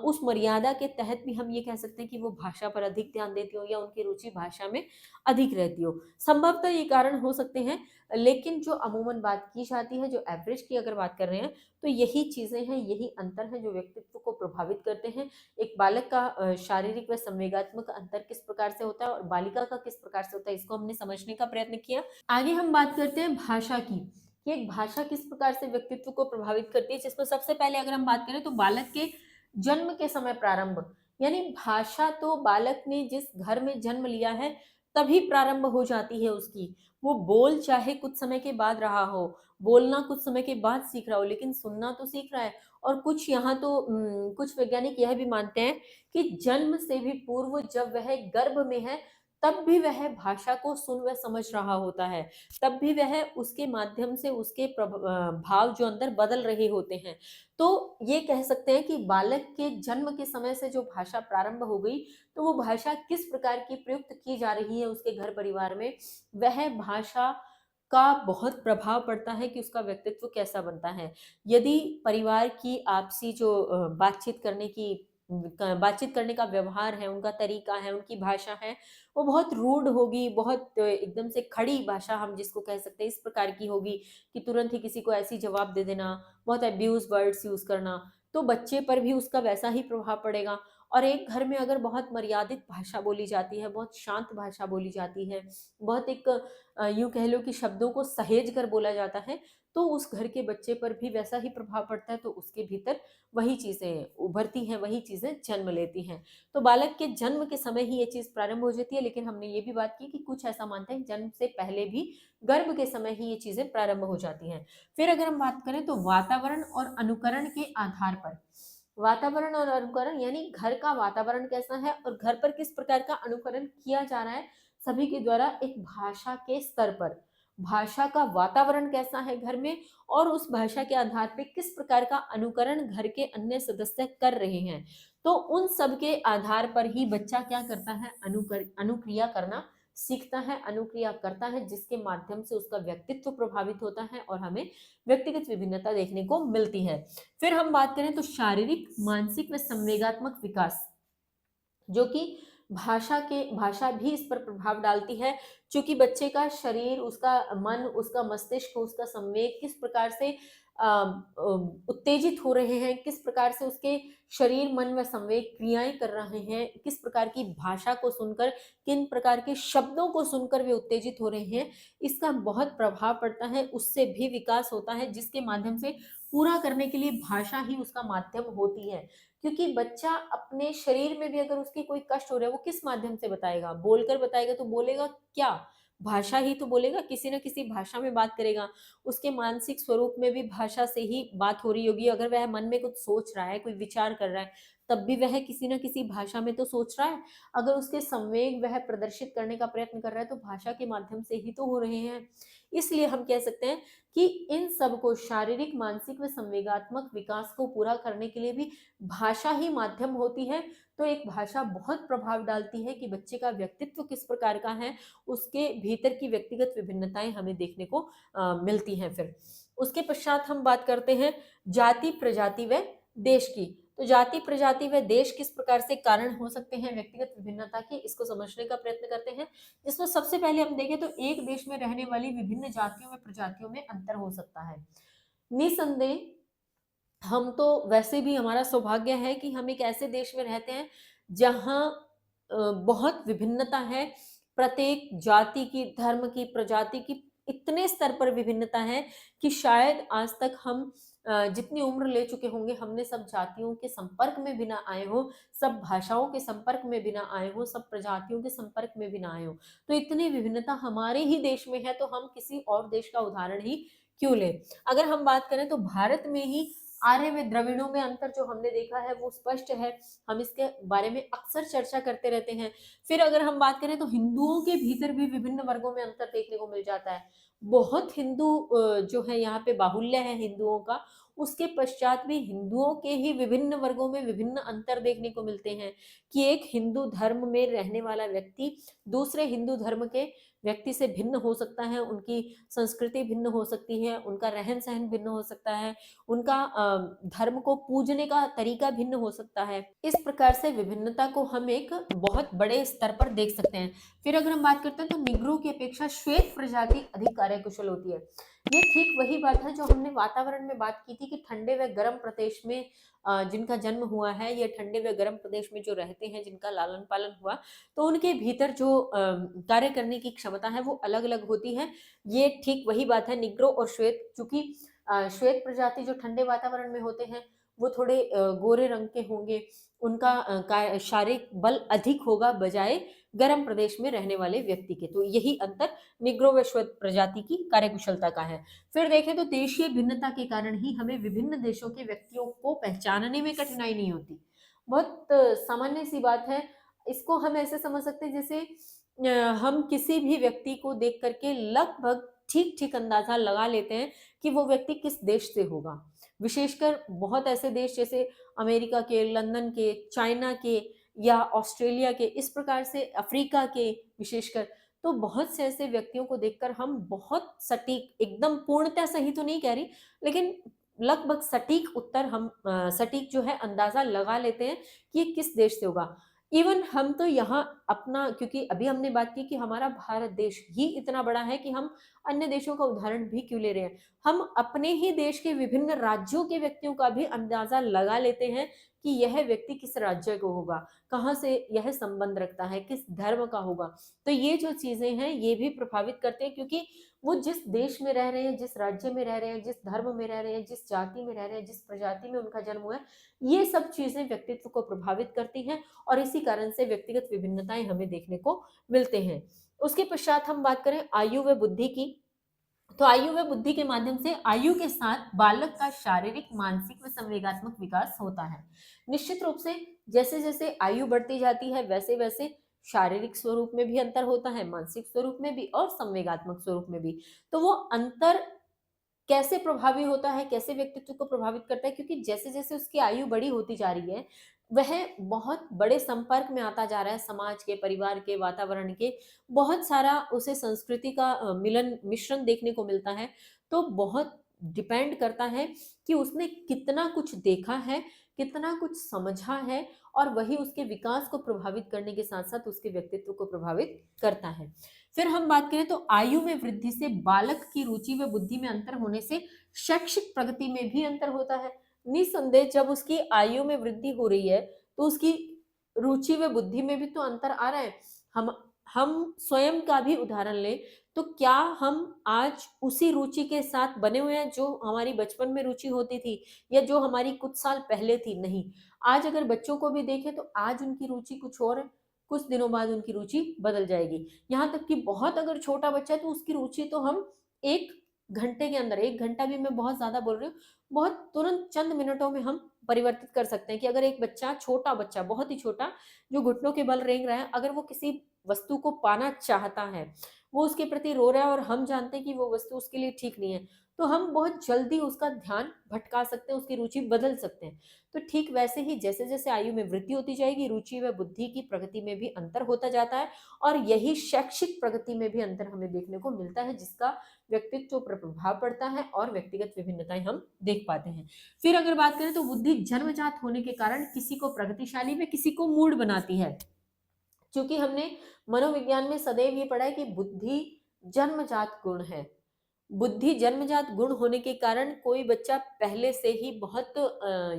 उस मर्यादा के तहत भी हम ये कह सकते हैं कि वो भाषा पर अधिक ध्यान देती हो या उनकी रुचि भाषा में अधिक रहती हो। संभवतः ये कारण हो सकते हैं, लेकिन जो अमूमन बात की जाती है, जो एवरेज की अगर बात कर रहे हैं, तो यही चीज़ें हैं, यही अंतर हैं जो व्यक्तित्व को प्रभावित करते हैं। एक बालक का शारीरिक व संवेगात्मक अंतर किस प्रकार से होता है और बालिका का किस प्रकार से होता है, इसको हमने समझने का प्रयत्न किया। आगे हम बात करते हैं भाषा की, कि एक भाषा किस प्रकार से व्यक्तित्व को प्रभावित करती है, जिसमें सबसे पहले अगर हम बात करें तो बालक के जन्म के समय प्रारंभ, यानी भाषा तो बालक ने जिस घर में जन्म लिया है तभी प्रारंभ हो जाती है उसकी। वो बोल चाहे कुछ समय के बाद रहा हो, बोलना कुछ समय के बाद सीख रहा हो, लेकिन सुनना तो सीख रहा है। और कुछ यहाँ तो कुछ वैज्ञानिक यह भी मानते हैं कि जन्म से भी पूर्व जब वह गर्भ में है तब भी वह भाषा को सुन व समझ रहा होता है, तब भी वह उसके माध्यम से उसके भाव जो अंदर बदल रहे होते हैं। तो ये कह सकते हैं कि बालक के जन्म के समय से जो भाषा प्रारंभ हो गई, तो वो भाषा किस प्रकार की प्रयुक्त की जा रही है उसके घर परिवार में, वह भाषा का बहुत प्रभाव पड़ता है कि उसका व्यक्तित्व कैसा बनता है। यदि परिवार की आपसी जो बातचीत करने का व्यवहार है, उनका तरीका है, उनकी भाषा है, वो बहुत रूड होगी, बहुत एकदम से खड़ी भाषा हम जिसको कह सकते हैं, इस प्रकार की होगी कि तुरंत ही किसी को ऐसी जवाब दे देना, बहुत अब्यूज़ वर्ड्स यूज़ करना, तो बच्चे पर भी उसका वैसा ही प्रभाव पड़ेगा। और एक घर में अगर बहुत मर्यादित भाषा बोली जाती है, बहुत शांत भाषा बोली जाती है, बहुत एक यूँ कह लो कि शब्दों को सहेज कर बोला जाता है, तो उस घर के बच्चे पर भी वैसा ही प्रभाव पड़ता है, तो उसके भीतर वही चीज़ें उभरती हैं, वही चीज़ें जन्म लेती हैं। तो बालक के जन्म के समय ही ये चीज़ प्रारंभ हो जाती है, लेकिन हमने ये भी बात की कि कुछ ऐसा मानते हैं जन्म से पहले भी गर्भ के समय ही ये चीज़ें प्रारंभ हो जाती हैं। फिर अगर हम बात करें तो वातावरण और अनुकरण के आधार पर, वातावरण और अनुकरण यानी घर का वातावरण कैसा है और घर पर किस प्रकार का अनुकरण किया जा रहा है सभी के द्वारा एक भाषा के स्तर पर, भाषा का वातावरण कैसा है घर में और उस भाषा के आधार पे किस प्रकार का अनुकरण घर के अन्य सदस्य कर रहे हैं, तो उन सब के आधार पर ही बच्चा क्या करता है, अनुक्रिया करना सीखता है, अनुक्रिया करता है, जिसके माध्यम से उसका व्यक्तित्व प्रभावित होता है और हमें व्यक्तिगत विभिन्नता देखने को मिलती है। फिर हम बात करें तो शारीरिक, मानसिक व संवेगात्मक विकास, जो कि भाषा भी इस पर प्रभाव डालती है। चूंकि बच्चे का शरीर, उसका मन, उसका मस्तिष्क, उसका संवेग किस प्रकार से उत्तेजित हो रहे हैं, किस प्रकार से उसके शरीर, मन व संवेग क्रियाएं कर रहे हैं, किस प्रकार की भाषा को सुनकर, किन प्रकार के शब्दों को सुनकर वे उत्तेजित हो रहे हैं, इसका बहुत प्रभाव पड़ता है। उससे भी विकास होता है, जिसके माध्यम से पूरा करने के लिए भाषा ही उसका माध्यम होती है। क्योंकि बच्चा अपने शरीर में भी अगर उसकी कोई कष्ट हो रहा है, वो किस माध्यम से बताएगा? बोलकर बताएगा तो बोलेगा क्या? भाषा ही तो बोलेगा, किसी न किसी भाषा में बात करेगा। उसके मानसिक स्वरूप में भी भाषा से ही बात हो रही होगी। अगर वह मन में कुछ सोच रहा है, कोई विचार कर रहा है, तब भी वह किसी न किसी भाषा में तो सोच रहा है। अगर उसके संवेग वह प्रदर्शित करने का प्रयत्न कर रहा है, तो भाषा के माध्यम से ही तो हो रहे हैं। इसलिए हम कह सकते हैं कि इन सब को, शारीरिक, मानसिक व संवेगात्मक विकास को पूरा करने के लिए भी भाषा ही माध्यम होती है। तो एक भाषा बहुत प्रभाव डालती है कि बच्चे का व्यक्तित्व किस प्रकार का है, उसके भीतर की व्यक्तिगत विभिन्नताएं हमें देखने को मिलती हैं। फिर उसके पश्चात हम बात करते हैं जाति, प्रजाति व देश की। तो जाति, प्रजाति व देश किस प्रकार से कारण हो सकते हैं व्यक्तिगत विभिन्नता के, इसको समझने का प्रयत्न करते हैं। जिसमें सबसे पहले हम देखें तो एक देश में रहने वाली विभिन्न जातियों व प्रजातियों में अंतर हो सकता है। निसंदेह हम तो वैसे भी, हमारा सौभाग्य है कि हम एक ऐसे देश में रहते हैं जहाँ बहुत विभिन्नता है। प्रत्येक जाति की, धर्म की, प्रजाति की इतने स्तर पर विभिन्नता है कि शायद आज तक हम जितनी उम्र ले चुके होंगे, हमने सब जातियों के संपर्क में भी ना आए हो, सब भाषाओं के संपर्क में भी ना आए हो, सब प्रजातियों के संपर्क में भी ना आए हो। तो इतनी विभिन्नता हमारे ही देश में है, तो हम किसी और देश का उदाहरण ही क्यों लें। अगर हम बात करें तो भारत में ही आर्य व द्रविड़ों में अंतर जो हमने देखा है वो स्पष्ट है। हम इसके बारे में अक्सर चर्चा करते रहते हैं। फिर अगर हम बात करें तो हिंदुओं के भीतर भी विभिन्न वर्गों में अंतर देखने को मिल जाता है। बहुत हिंदू जो है, यहाँ पे बाहुल्य है हिंदुओं का। उसके पश्चात भी हिंदुओं के ही विभिन्न वर्गों में विभिन्न अंतर देखने को मिलते हैं कि एक हिंदू धर्म में रहने वाला व्यक्ति दूसरे हिंदू धर्म के व्यक्ति से भिन्न हो सकता है, उनकी संस्कृति भिन्न हो सकती है, उनका रहन सहन भिन्न हो सकता है, उनका धर्म को पूजने का तरीका भिन्न हो सकता है। इस प्रकार से विभिन्नता को हम एक बहुत बड़े स्तर पर देख सकते हैं। फिर अगर हम बात करते हैं तो निग्रो की अपेक्षा श्वेत प्रजाति अधिक कार्यकुशल होती है। ये ठीक वही बात है जो हमने वातावरण में बात की थी कि ठंडे व गर्म प्रदेश में जिनका जन्म हुआ है, ये ठंडे व गर्म प्रदेश में जो रहते हैं, जिनका लालन पालन हुआ, तो उनके भीतर जो कार्य करने की क्षमता है वो अलग अलग होती है। ये ठीक वही बात है निग्रो और श्वेत। चूंकि श्वेत प्रजाति जो ठंडे वातावरण में होते हैं, वो थोड़े गोरे रंग के होंगे, उनका शारीरिक बल अधिक होगा बजाय गर्म प्रदेश में रहने वाले व्यक्ति के। तो यही अंतर निग्रो व श्वेत प्रजाति की कार्यकुशलता का है। फिर देखें तो देशीय भिन्नता के कारण ही हमें विभिन्न देशों के व्यक्तियों को पहचानने में कठिनाई नहीं होती। बहुत सामान्य सी बात है। इसको हम ऐसे समझ सकते हैं जैसे हम किसी भी व्यक्ति को देख करके लगभग ठीक ठीक अंदाजा लगा लेते हैं कि वो व्यक्ति किस देश से होगा। विशेषकर बहुत ऐसे देश जैसे अमेरिका के, लंदन के, चाइना के या ऑस्ट्रेलिया के, इस प्रकार से अफ्रीका के विशेषकर, तो बहुत से ऐसे व्यक्तियों को देखकर हम बहुत सटीक, एकदम पूर्णतः सही तो नहीं कह रही, लेकिन लगभग सटीक उत्तर हम सटीक जो है अंदाजा लगा लेते हैं कि ये किस देश से होगा। इवन हम तो यहाँ अपना, क्योंकि अभी हमने बात की कि हमारा भारत देश ही इतना बड़ा है कि हम अन्य देशों का उदाहरण भी क्यों ले रहे हैं, हम अपने ही देश के विभिन्न राज्यों के व्यक्तियों का भी अंदाजा लगा लेते हैं कि यह व्यक्ति किस राज्य को होगा, कहाँ से यह संबंध रखता है, किस धर्म का होगा। तो ये जो चीजें हैं ये भी प्रभावित करते हैं, क्योंकि वो जिस देश में रह रहे हैं, जिस राज्य में रह रहे हैं, जिस धर्म में रह रहे हैं, जिस जाति में रह रहे हैं, जिस प्रजाति में उनका जन्म हुआ है, ये सब चीजें व्यक्तित्व को प्रभावित करती हैं और इसी कारण से व्यक्तिगत विभिन्नताएं हमें देखने को मिलते हैं। उसके पश्चात हम बात करें आयु व बुद्धि की। तो आयु व बुद्धि के माध्यम से आयु के साथ बालक का शारीरिक, मानसिक व संवेगात्मक विकास होता है। निश्चित रूप से जैसे जैसे आयु बढ़ती जाती है वैसे वैसे शारीरिक स्वरूप में भी अंतर होता है, मानसिक स्वरूप में भी और संवेगात्मक स्वरूप में भी। तो वो अंतर कैसे प्रभावी होता है, कैसे व्यक्तित्व को प्रभावित करता है, क्योंकि जैसे जैसे उसकी आयु बड़ी होती जा रही है, वह बहुत बड़े संपर्क में आता जा रहा है समाज के, परिवार के, वातावरण के, बहुत सारा उसे संस्कृति का मिलन मिश्रण देखने को मिलता है। तो बहुत डिपेंड करता है कि उसने कितना कुछ देखा है, कितना कुछ समझा है, और वही उसके विकास को प्रभावित करने के साथ-साथ उसके व्यक्तित्व को प्रभावित करता है। फिर हम बात करें तो आयु में वृद्धि से बालक की रुचि व बुद्धि में अंतर होने से शैक्षिक प्रगति में भी अंतर होता है। निसंदेह जब उसकी आयु में वृद्धि हो रही है, तो उसकी रुचि व बुद्धि में भी तो अंतर आ रहा है। हम हम स्वयं का भी उदाहरण लें, तो क्या हम आज उसी रुचि के साथ बने हुए हैं जो हमारी बचपन में रुचि होती थी, या जो हमारी कुछ साल पहले थी? नहीं। आज अगर बच्चों को भी देखें तो आज उनकी रुचि कुछ और है, कुछ दिनों बाद उनकी रुचि बदल जाएगी। यहाँ तक कि बहुत अगर छोटा बच्चा है तो उसकी रुचि तो हम 1 घंटे के अंदर, 1 घंटा भी मैं बहुत ज़्यादा बोल रही हूँ, बहुत तुरंत चंद मिनटों में हम परिवर्तित कर सकते हैं कि अगर एक बच्चा, छोटा बच्चा, बहुत ही छोटा, जो घुटनों के बल रेंग रहा है, अगर वो किसी वस्तु को पाना चाहता है, वो उसके प्रति रो रहा है और हम जानते हैं कि वो वस्तु उसके लिए ठीक नहीं है, तो हम बहुत जल्दी उसका ध्यान भटका सकते हैं, उसकी रुचि बदल सकते हैं। तो ठीक वैसे ही जैसे-जैसे आयु में वृद्धि होती जाएगी, रुचि व बुद्धि की प्रगति में भी अंतर होता जाता है, और यही शैक्षिक प्रगति में भी अंतर हमें देखने को मिलता है, जिसका व्यक्तित्व पर प्रभाव पड़ता है और व्यक्तिगत विभिन्नताएँ हम देख पाते हैं। फिर अगर बात करें तो बुद्धि जन्मजात होने के कारण किसी को प्रगतिशाली व किसी को मूढ़ बनाती है। चूँकि हमने मनोविज्ञान में सदैव ये पढ़ा है कि बुद्धि जन्मजात गुण है। बुद्धि जन्मजात गुण होने के कारण कोई बच्चा पहले से ही बहुत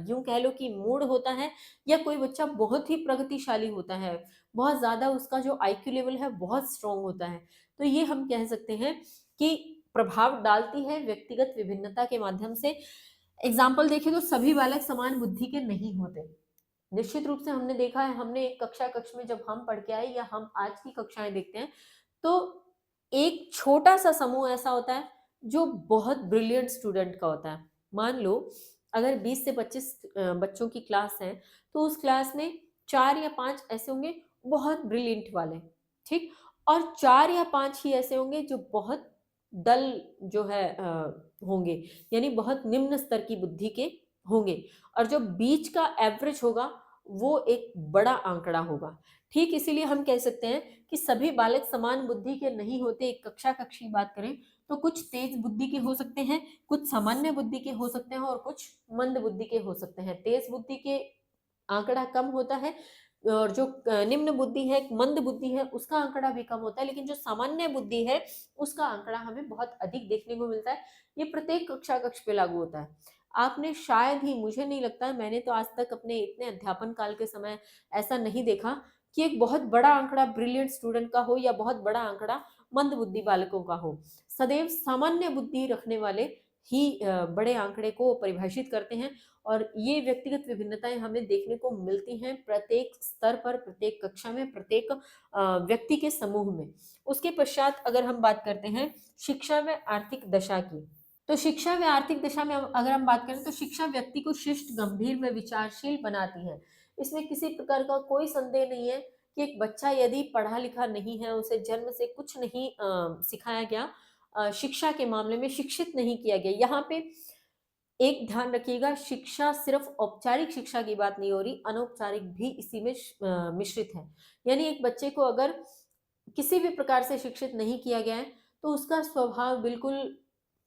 यूँ कह लो कि मूढ़ होता है, या कोई बच्चा बहुत ही प्रगतिशाली होता है। बहुत ज़्यादा उसका जो आईक्यू लेवल है बहुत स्ट्रॉन्ग होता है। तो ये हम कह सकते हैं कि प्रभाव डालती है व्यक्तिगत विभिन्नता के माध्यम से। एग्ज़ाम्पल देखें तो सभी बालक समान बुद्धि के नहीं होते। निश्चित रूप से हमने देखा है, हमने एक कक्ष में जब हम पढ़ के आए या हम आज की कक्षाएँ देखते हैं, तो एक छोटा-सा समूह ऐसा होता है, जो बहुत ब्रिलियंट स्टूडेंट का होता है। मान लो अगर 20 से 25 बच्चों की क्लास है, तो उस क्लास में 4 या 5 ऐसे होंगे बहुत ब्रिलियंट वाले, ठीक? और 4 या 5 ही ऐसे होंगे जो बहुत डल जो है होंगे, यानी बहुत निम्न स्तर की बुद्धि के होंगे, और जो बीच का एवरेज होगा, वो एक बड़ा आंकड़ा होगा। ठीक इसीलिए हम कह सकते हैं कि सभी बालक समान बुद्धि के नहीं होते। एक कक्षा-कक्ष की बात करें, तो कुछ तेज बुद्धि के हो सकते हैं, कुछ सामान्य बुद्धि के हो सकते हैं और कुछ मंद बुद्धि के हो सकते हैं। तेज बुद्धि के आंकड़ा कम होता है, और जो निम्न बुद्धि है, मंद बुद्धि है, उसका आंकड़ा भी कम होता है, लेकिन जो सामान्य बुद्धि है, उसका आंकड़ा हमें बहुत अधिक देखने को मिलता है। ये प्रत्येक कक्षा-कक्ष पे लागू होता है। आपने शायद ही, मुझे नहीं लगता है, मैंने तो आज तक अपने इतने अध्यापन काल के समय ऐसा नहीं देखा कि एक बहुत बड़ा आंकड़ा ब्रिलियंट स्टूडेंट का हो या बहुत बड़ा आंकड़ा मंद बुद्धि बालकों का हो। सदैव सामान्य बुद्धि रखने वाले ही बड़े आंकड़े को परिभाषित करते हैं, और ये व्यक्तिगत विभिन्नताएँ हमें देखने को मिलती हैं प्रत्येक स्तर पर, प्रत्येक कक्षा में, प्रत्येक व्यक्ति के समूह में। उसके पश्चात अगर हम बात करते हैं शिक्षा व आर्थिक दशा की, तो शिक्षा व आर्थिक दशा में अगर हम बात करें तो शिक्षा व्यक्ति को शिष्ट, गंभीर व विचारशील बनाती है। इसमें किसी प्रकार का कोई संदेह नहीं है कि एक बच्चा यदि पढ़ा-लिखा नहीं है, उसे जन्म से कुछ नहीं सिखाया गया, शिक्षा के मामले में शिक्षित नहीं किया गया। यहाँ पे एक ध्यान रखिएगा, शिक्षा सिर्फ औपचारिक शिक्षा की बात नहीं हो रही, अनौपचारिक भी इसी में मिश्रित है। यानी एक बच्चे को अगर किसी भी प्रकार से शिक्षित नहीं किया गया है, तो उसका स्वभाव बिल्कुल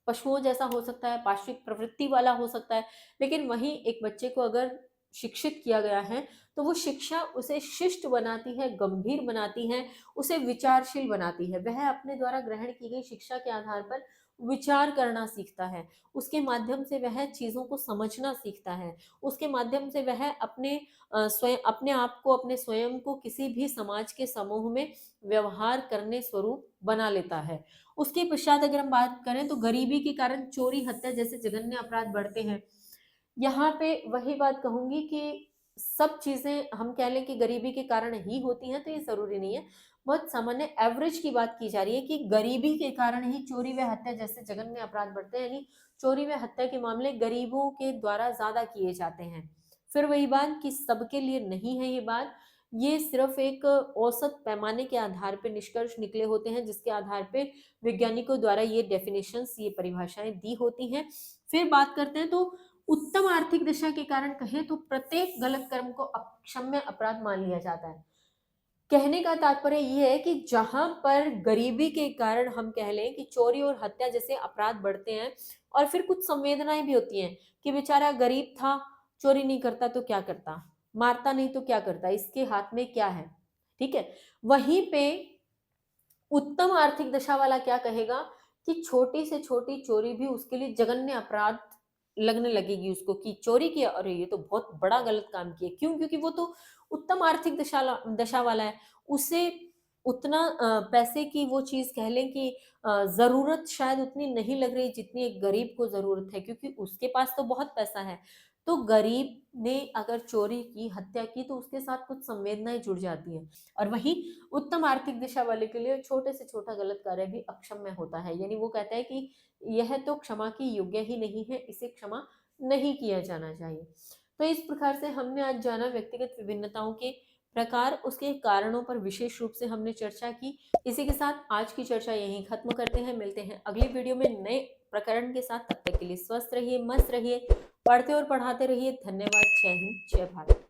पशुओं जैसा हो सकता है, पाशविक प्रवृत्ति वाला हो सकता है। लेकिन वहीं एक बच्चे को अगर शिक्षित किया गया है, तो वो शिक्षा उसे शिष्ट बनाती है, गंभीर बनाती है, उसे विचारशील बनाती है। वह अपने द्वारा ग्रहण की गई शिक्षा के आधार पर विचार करना सीखता है। उसके माध्यम से वह चीज़ों को समझना सीखता है। उसके माध्यम से वह अपने आप को, अपने स्वयं को किसी भी समाज के समूह में व्यवहार करने स्वरूप बना लेता है। उसके पश्चात अगर हम बात करें तो गरीबी के कारण चोरी, हत्या जैसे जघन्य अपराध बढ़ते हैं। यहाँ पे वही बात कहूँगी कि सब चीज़ें हम कह लें कि गरीबी के कारण ही होती हैं, तो ये ज़रूरी नहीं है। बहुत सामान्य एवरेज की बात की जा रही है कि गरीबी के कारण ही चोरी व हत्या जैसे जघन्य अपराध बढ़ते हैं, यानी चोरी व हत्या के मामले गरीबों के द्वारा ज़्यादा किए जाते हैं। फिर वही बात कि सबके लिए नहीं है ये बात, ये सिर्फ़ एक औसत पैमाने के आधार पे निष्कर्ष निकले होते हैं, जिसके आधार पे वैज्ञानिकों द्वारा ये डेफिनिशंस, ये परिभाषाएँ दी होती हैं। फिर बात करते हैं तो उत्तम आर्थिक दशा के कारण कहें तो प्रत्येक गलत कर्म को अक्षम्य अपराध मान लिया जाता है। कहने का तात्पर्य ये है कि जहां पर गरीबी के कारण हम कह लें कि चोरी और हत्या जैसे अपराध बढ़ते हैं, और फिर कुछ संवेदनाएं भी होती हैं कि बेचारा गरीब था, चोरी नहीं करता तो क्या करता, मारता नहीं तो क्या करता, इसके हाथ में क्या है, ठीक है। वहीं पे उत्तम आर्थिक दशा वाला क्या कहेगा कि छोटी से छोटी चोरी भी उसके लिए जघन्य अपराध लगने लगेगी उसको, कि चोरी किया, अरे ये तो बहुत बड़ा गलत काम किया। क्यों? क्योंकि वो तो उत्तम आर्थिक दशा वाला है। उसे उतना पैसे की वो चीज कह लें कि जरूरत शायद उतनी नहीं लग रही जितनी एक गरीब को जरूरत है, क्योंकि उसके पास तो बहुत पैसा है। तो गरीब ने अगर चोरी की, हत्या की, तो उसके साथ कुछ संवेदनाएं जुड़ जाती हैं। और वहीं उत्तम आर्थिक दिशा वाले के लिए छोटे से छोटा गलत कार्य भी अक्षम्य होता है, यानी वो कहता है कि यह तो क्षमा की योग्य ही नहीं है, इसे क्षमा नहीं किया जाना चाहिए। तो इस प्रकार से हमने आज जाना व्यक्तिगत विभिन्नताओं के प्रकार, उसके कारणों पर विशेष रूप से हमने चर्चा की। इसी के साथ आज की चर्चा यहीं खत्म करते हैं। मिलते हैं अगली वीडियो में नए प्रकरण के साथ। तब तक के लिए स्वस्थ रहिए, मस्त रहिए, पढ़ते और पढ़ाते रहिए। धन्यवाद। जय हिंद, जय भारत।